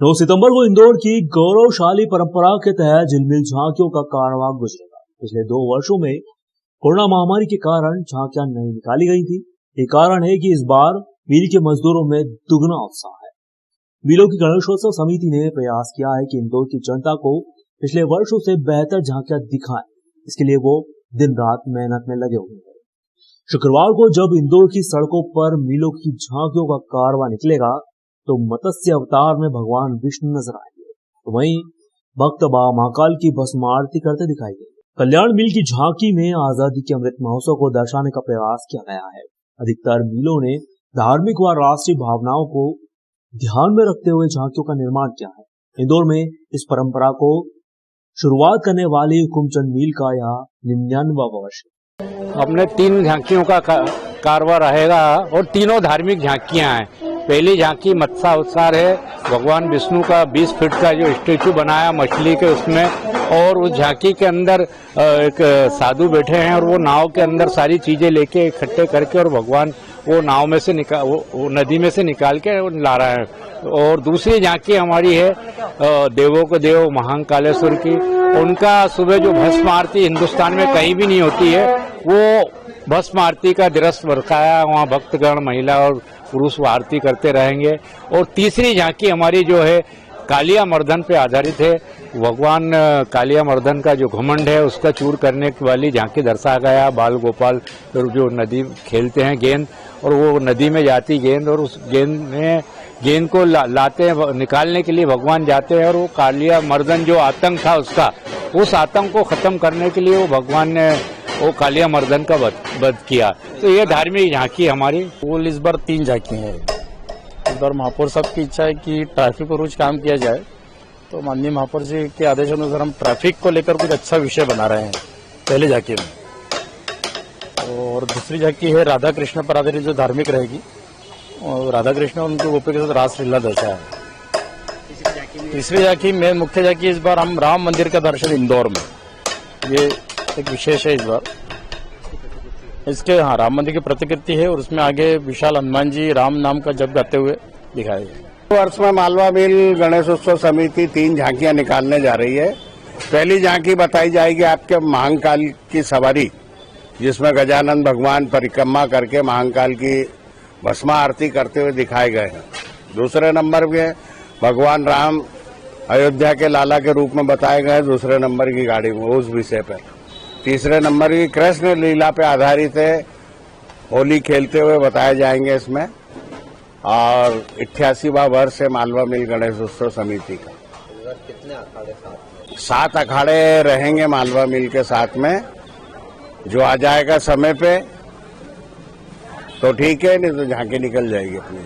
9 सितंबर को इंदौर की गौरवशाली परंपरा के तहत झिलमिल झांकियों का कारवां गुजरेगा। पिछले 2 वर्षों में कोरोना महामारी के कारण झांकियां नहीं निकाली गई थी। ये कारण है कि इस बार मिल के मजदूरों में दुगना उत्साह है। मिलों की गणेशोत्सव समिति ने प्रयास किया है कि इंदौर की जनता को पिछले वर्षों से बेहतर झांकियां दिखाएं। इसके लिए वो दिन रात मेहनत में लगे हुए हैं। शुक्रवार को जब इंदौर की सड़कों पर मिलों की झांकियों का कारवां निकलेगा तो मत्स्य अवतार में भगवान विष्णु नजर आएंगे, तो वहीं भक्त महाकाल की भस्म आरती करते दिखाई देंगे। कल्याण मिल की झांकी में आजादी के अमृत महोत्सव को दर्शाने का प्रयास किया गया है। अधिकतर मिलों ने धार्मिक व राष्ट्रीय भावनाओं को ध्यान में रखते हुए झांकियों का निर्माण किया है। इंदौर में इस परंपरा को शुरुआत करने वाली हुकुमचंद मिल का यह 99वां वर्ष है। हमने 3 झांकियों का कारवां रहेगा और तीनों धार्मिक झांकियां हैं। पहली झांकी मत्स्य अवतार है, भगवान विष्णु का 20 फीट का जो स्टेचू बनाया मछली के उसमें, और उस झांकी के अंदर एक साधु बैठे हैं और वो नाव के अंदर सारी चीजें लेके इकट्ठे करके और भगवान वो नाव में से वो नदी में से निकाल के ला रहा है। और दूसरी झांकी हमारी है देवों को देव महाकालेश्वर की। उनका सुबह जो भस्म आरती हिंदुस्तान में कहीं भी नहीं होती है, वो भस्म आरती का दृश्य बरसाया। वहाँ भक्तगण महिला और पुरुष आरती करते रहेंगे। और तीसरी झांकी हमारी जो है कालिया मर्दन पे आधारित है। भगवान कालिया मर्दन का जो घमंड है उसका चूर करने वाली झांकी दर्शाया गया। बाल गोपाल जो नदी खेलते हैं गेंद, और वो नदी में जाती गेंद, और उस गेंद को लाते हैं, निकालने के लिए भगवान जाते हैं। और वो कालिया मर्दन जो आतंक था उसका, उस आतंक को खत्म करने के लिए वो भगवान ने वो कालिया मर्दन का वध किया। तो ये धार्मिक झांकी हमारी। कुल इस बार 3 झांकी है। इस बार महापौर साहब की इच्छा है कि ट्रैफिक पर रोज काम किया जाए, तो माननीय महापौर जी के आदेश अनुसार हम ट्रैफिक को लेकर कुछ अच्छा विषय बना रहे हैं पहले झांकी में। और दूसरी झांकी है राधा कृष्ण पर आधारित, जो धार्मिक रहेगी, और राधा कृष्ण और उनके गोपी के साथ रासलीला दर्शाया है। तीसरी झांकी में मुख्य झांकी इस बार हम राम मंदिर का दर्शन इंदौर में, ये एक विशेष है इस बार। इसके राम मंदिर की प्रतिकृति है और उसमें आगे विशाल हनुमान जी राम नाम का जप गाते हुए दिखाई है। वर्ष में मालवा मिल गणेशोत्सव समिति 3 झांकियां निकालने जा रही है। पहली झांकी बताई जाएगी आपके महाकाल की सवारी, जिसमें गजानन भगवान परिक्रमा करके महाकाल की भस्म आरती करते हुए दिखाए गए हैं। दूसरे नंबर पे भगवान राम अयोध्या के लाला के रूप में बताए गए दूसरे नंबर की गाड़ी में, उस विषय पर। तीसरे नंबर की कृष्ण लीला पे आधारित है, होली खेलते हुए बताए जाएंगे इसमें। और 88वां वर्ष है मालवा मिल गणेशोत्सव समिति का। कितने अखाड़े? 7 अखाड़े रहेंगे मालवा मिल के साथ में। जो आ जाएगा समय पे तो ठीक है, नहीं तो झांकी निकल जाएगी अपनी।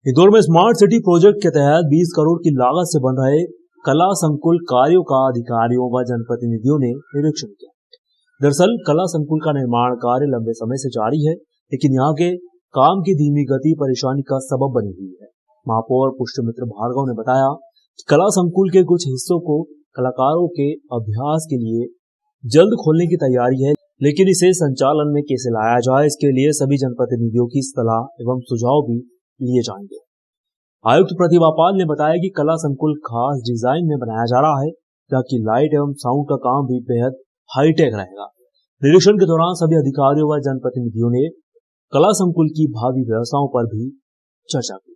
इंदौर में स्मार्ट सिटी प्रोजेक्ट के तहत 20 करोड़ की लागत से बन रहे कला संकुल कार्यों का अधिकारियों व जनप्रतिनिधियों ने निरीक्षण किया। दरअसल कला संकुल का निर्माण कार्य लंबे समय से जारी है, लेकिन यहाँ के काम की धीमी गति परेशानी का सबब बनी हुई है। महापौर पुष्यमित्र भार्गव ने बताया कि कला संकुल के कुछ हिस्सों को कलाकारों के अभ्यास के लिए जल्द खोलने की तैयारी है, लेकिन इसे संचालन में कैसे लाया जाए, इसके लिए सभी जनप्रतिनिधियों की सलाह एवं सुझाव भी लिए जाएंगे। आयुक्त प्रतिभा पाल ने बताया कि कला संकुल खास डिजाइन में बनाया जा रहा है, ताकि लाइट एवं साउंड का काम भी बेहद हाईटेक रहेगा। निरीक्षण के दौरान सभी अधिकारियों व जनप्रतिनिधियों ने कला संकुल की भावी व्यवस्थाओं पर भी चर्चा की।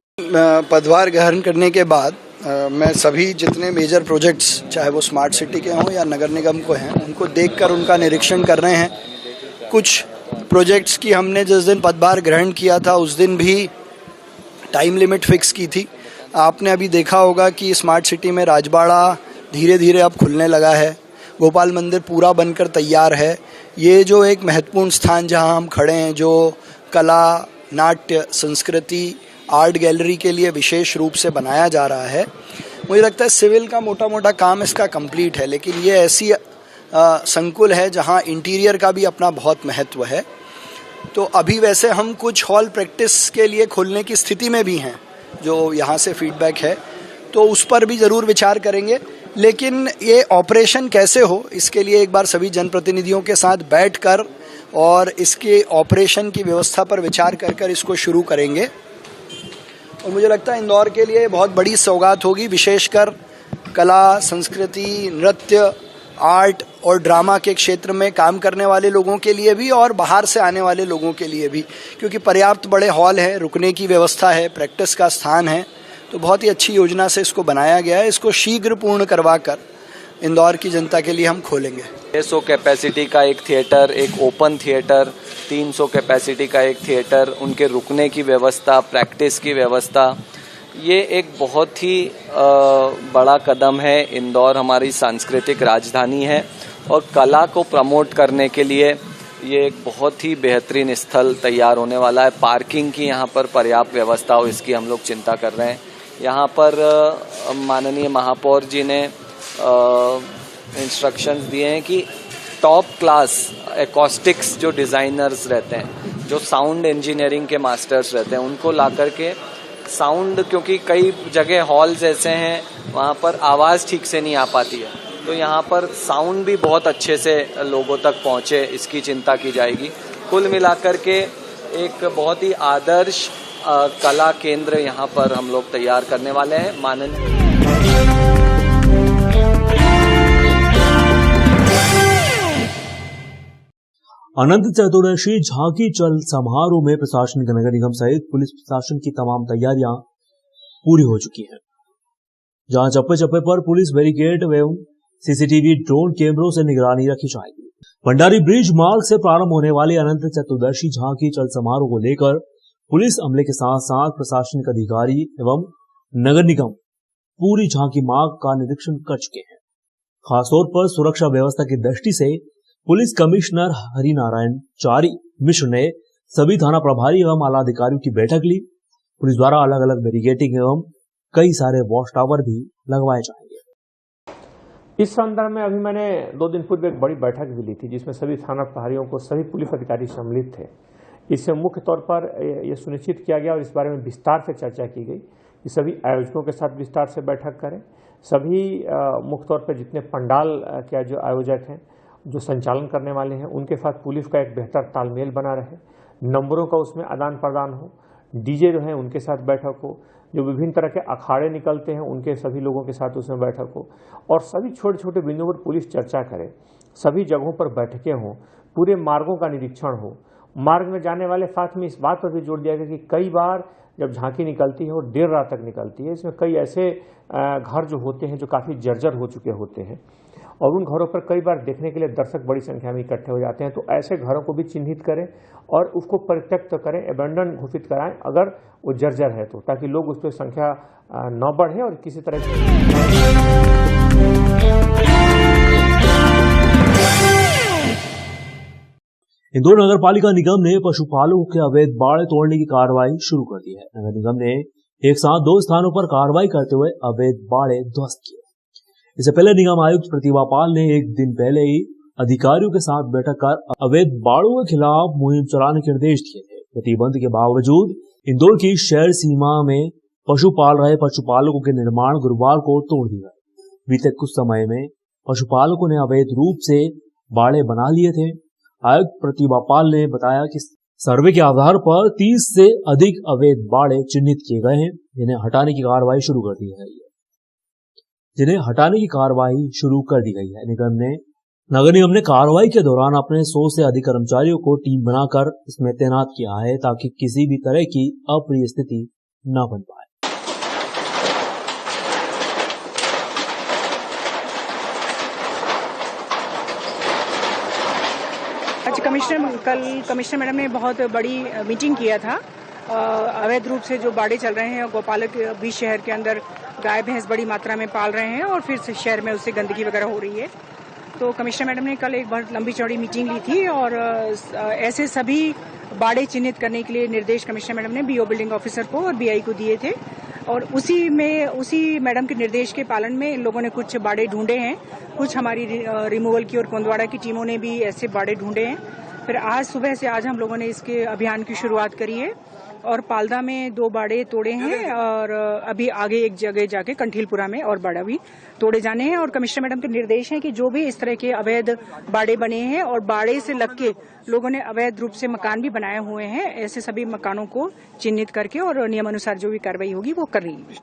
पदभार ग्रहण करने के बाद मैं सभी जितने मेजर प्रोजेक्ट्स, चाहे वो स्मार्ट सिटी के हों या नगर निगम को हैं, उनको देखकर उनका निरीक्षण कर रहे हैं। कुछ प्रोजेक्ट्स की हमने जिस दिन पदभार ग्रहण किया था उस दिन भी टाइम लिमिट फिक्स की थी। आपने अभी देखा होगा कि स्मार्ट सिटी में राजबाड़ा धीरे धीरे अब खुलने लगा है, गोपाल मंदिर पूरा बनकर तैयार है। ये जो एक महत्वपूर्ण स्थान जहां हम खड़े हैं, जो कला, नाट्य, संस्कृति, आर्ट गैलरी के लिए विशेष रूप से बनाया जा रहा है, मुझे लगता है सिविल का मोटा मोटा काम इसका कंप्लीट है, लेकिन ये ऐसी संकुल है जहां इंटीरियर का भी अपना बहुत महत्व है। तो अभी वैसे हम कुछ हॉल प्रैक्टिस के लिए खोलने की स्थिति में भी हैं, जो यहाँ से फीडबैक है, तो उस पर भी ज़रूर विचार करेंगे। लेकिन ये ऑपरेशन कैसे हो, इसके लिए एक बार सभी जनप्रतिनिधियों के साथ बैठकर और इसके ऑपरेशन की व्यवस्था पर विचार कर इसको शुरू करेंगे। और मुझे लगता है इंदौर के लिए बहुत बड़ी सौगात होगी, विशेषकर कला, संस्कृति, नृत्य, आर्ट और ड्रामा के क्षेत्र में काम करने वाले लोगों के लिए भी और बाहर से आने वाले लोगों के लिए भी, क्योंकि पर्याप्त बड़े हॉल हैं, रुकने की व्यवस्था है, प्रैक्टिस का स्थान है, तो बहुत ही अच्छी योजना से इसको बनाया गया है। इसको शीघ्र पूर्ण करवाकर इंदौर की जनता के लिए हम खोलेंगे। 600 कैपेसिटी का एक थिएटर, एक ओपन थिएटर, 300 कैपेसिटी का एक थिएटर, उनके रुकने की व्यवस्था, प्रैक्टिस की व्यवस्था, ये एक बहुत ही बड़ा कदम है। इंदौर हमारी सांस्कृतिक राजधानी है और कला को प्रमोट करने के लिए ये एक बहुत ही बेहतरीन स्थल तैयार होने वाला है। पार्किंग की यहाँ पर पर्याप्त व्यवस्था हो, इसकी हम लोग चिंता कर रहे हैं। यहाँ पर माननीय महापौर जी ने इंस्ट्रक्शंस दिए हैं कि टॉप क्लास एकॉस्टिक्स जो डिज़ाइनर्स रहते हैं, जो साउंड इंजीनियरिंग के मास्टर्स रहते हैं, उनको ला करके साउंड, क्योंकि कई जगह हॉल्स ऐसे हैं वहाँ पर आवाज़ ठीक से नहीं आ पाती है, तो यहाँ पर साउंड भी बहुत अच्छे से लोगों तक पहुँचे, इसकी चिंता की जाएगी। कुल मिलाकर के एक बहुत ही आदर्श कला केंद्र यहाँ पर हम लोग तैयार करने वाले हैं। माननीय अनंत चतुर्दशी झांकी चल समारोह में प्रशासन, नगर निगम सहित पुलिस प्रशासन की तमाम तैयारियां पूरी हो चुकी हैं, जहां चप्पे चप्पे पर पुलिस बैरिकेड एवं सीसीटीवी ड्रोन कैमरों से निगरानी रखी जाएगी। भंडारी ब्रिज मार्ग से प्रारंभ होने वाले अनंत चतुर्दशी झांकी चल समारोह को लेकर पुलिस अमले के साथ साथ प्रशासनिक अधिकारी एवं नगर निगम पूरी झांकी मार्ग का निरीक्षण कर चुके हैं। खासतौर पर सुरक्षा व्यवस्था की दृष्टि से पुलिस कमिश्नर हरिनारायण चारी मिश्र ने सभी थाना प्रभारी एवं आला अधिकारियों की बैठक ली। पुलिस द्वारा अलग अलग बैरिकेडिंग एवं कई सारे वॉच टावर भी लगवाए जाएंगे। इस संदर्भ में अभी मैंने 2 दिन पूर्व एक बड़ी बैठक भी ली थी, जिसमें सभी थाना प्रभारियों को, सभी पुलिस अधिकारी सम्मिलित थे। इससे मुख्य तौर पर यह सुनिश्चित किया गया और इस बारे में विस्तार से चर्चा की गई कि सभी आयोजकों के साथ विस्तार से बैठक करें। सभी मुख्य तौर पर जितने पंडाल के जो आयोजक हैं, जो संचालन करने वाले हैं, उनके साथ पुलिस का एक बेहतर तालमेल बना रहे, नंबरों का उसमें आदान प्रदान हो, डीजे जो हैं उनके साथ बैठक हो, जो विभिन्न तरह के अखाड़े निकलते हैं उनके सभी लोगों के साथ उसमें बैठक हो, और सभी छोटे छोटे बिंदुओं पर पुलिस चर्चा करे, सभी जगहों पर बैठकें हों, पूरे मार्गों का निरीक्षण हो। मार्ग में जाने वाले साथ में इस बात पर भी जोर दिया गया कि कई बार जब झांकी निकलती है और देर रात तक निकलती है, इसमें कई ऐसे घर जो होते हैं जो काफ़ी जर्जर हो चुके होते हैं और उन घरों पर कई बार देखने के लिए दर्शक बड़ी संख्या में इकट्ठे हो जाते हैं। तो ऐसे घरों को भी चिन्हित करें और उसको परित्यक्त करें, एबेंडन घोषित कराएं अगर वो जर्जर है तो, ताकि लोग उस पर संख्या न बढ़े और किसी तरह इंदौर नगर पालिका निगम ने पशुपालकों के अवैध बाड़े तोड़ने की कार्रवाई शुरू कर दी है। नगर निगम ने एक साथ 2 स्थानों पर कार्रवाई करते हुए अवैध बाड़े ध्वस्त किए। इससे पहले निगम आयुक्त प्रतिभा पाल ने एक दिन पहले ही अधिकारियों के साथ बैठक कर अवैध बाड़ों के खिलाफ मुहिम चलाने के निर्देश दिए थे। प्रतिबंध के बावजूद इंदौर की शहर सीमा में पशु पाल रहे पशुपालकों के निर्माण गुरुवार को तोड़ दिया। बीते कुछ समय में पशुपालकों ने अवैध रूप से बाड़े बना लिए थे। आयुक्त प्रतिभा पाल ने बताया कि सर्वे के आधार पर 30 से अधिक अवैध बाड़े चिन्हित किए गए हैं, जिन्हें हटाने की कार्रवाई शुरू कर दी गई है। नगर निगम ने कार्रवाई के दौरान अपने 100 से अधिक कर्मचारियों को टीम बनाकर इसमें तैनात किया है, ताकि किसी भी तरह की अप्रिय स्थिति न बन पाए। आज कमिश्नर मैडम ने बहुत बड़ी मीटिंग किया था। अवैध रूप से जो बाड़े चल रहे हैं, गोपालक भी शहर के अंदर गाय भैंस बड़ी मात्रा में पाल रहे हैं और फिर से शहर में उससे गंदगी वगैरह हो रही है। तो कमिश्नर मैडम ने कल एक बहुत लंबी चौड़ी मीटिंग ली थी और ऐसे सभी बाड़े चिन्हित करने के लिए निर्देश कमिश्नर मैडम ने बीओ बिल्डिंग ऑफिसर को और बीआई को दिए थे और उसी मैडम के निर्देश के पालन में इन लोगों ने कुछ बाड़े ढूंढे हैं। कुछ हमारी रिमूवल की और कोंदवाड़ा की टीमों ने भी ऐसे बाड़े ढूंढे हैं। फिर आज सुबह से आज हम लोगों ने इसके अभियान की शुरुआत करी है और पालदा में 2 बाड़े तोड़े हैं और अभी आगे एक जगह जाके कंठीलपुरा में और बाड़ा भी तोड़े जाने हैं। और कमिश्नर मैडम के निर्देश हैं कि जो भी इस तरह के अवैध बाड़े बने हैं और बाड़े से लग के लोगों ने अवैध रूप से मकान भी बनाए हुए हैं, ऐसे सभी मकानों को चिन्हित करके और नियमानुसार जो भी कार्रवाई होगी वो कर रही है।